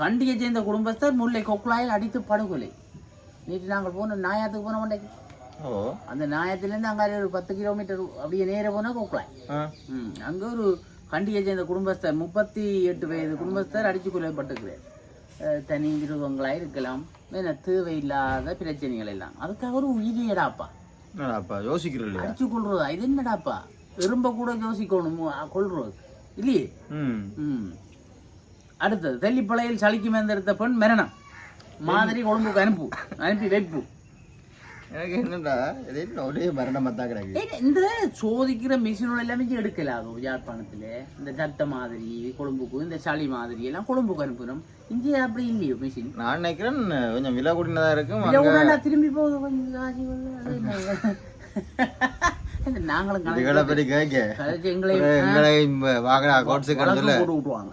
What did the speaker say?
கண்டியை சேர்ந்த குடும்பஸ்தர் முல்லை கொக்குழாயில் அடித்து படுகொலை. நேற்று நாங்கள் போன நாயாத்துக்கு போன மண்டைக்கு அந்த நாயத்திலேருந்து அங்கே ஒரு 10 கிலோமீட்டர் அப்படியே நேர போனால் கொக்குழாய். அங்கே ஒரு கண்டியை சேர்ந்த குடும்பஸ்தர் 38 வயது குடும்பஸ்தர் அடித்து கொல்லப்பட்டுக்கிறார். தனி விரோதங்களாக இருக்கலாம், தேவையில்லாத பிரச்சனைகள் எல்லாம். அதுக்காக ஒரு உயிரியடாப்பா யோசிக்கிறேன் அடிச்சு கொள்றதா? இது என்னடாப்பா, எறும்ப கூட யோசிக்கணும் கொள்றது இல்லையே. அடுத்தது தெல்லிப்பளையில் சளிக்கு மேந்தெடுத்த பெண் மரணம். மாதிரி கொழும்புக்கு அனுப்பி வைப்பு. எனக்கு என்னடா ஒரே மரணம் கிடையாது. இந்த சோதிக்கிற மிஷினோட எல்லாமே எடுக்கலாதோ யாழ்ப்பாணத்துல. இந்த சட்ட மாதிரி கொழும்புக்கு, இந்த சளி மாதிரி எல்லாம் கொழும்புக்கு அனுப்பணும். இங்கே அப்படி இல்லையோ மிஷின். நான் நினைக்கிறேன் கொஞ்சம் விலை கூடினதா இருக்கும். திரும்பி போகுது கொஞ்சம் நாங்களும் எங்களை வாகன போட்டு விட்டுவாங்க.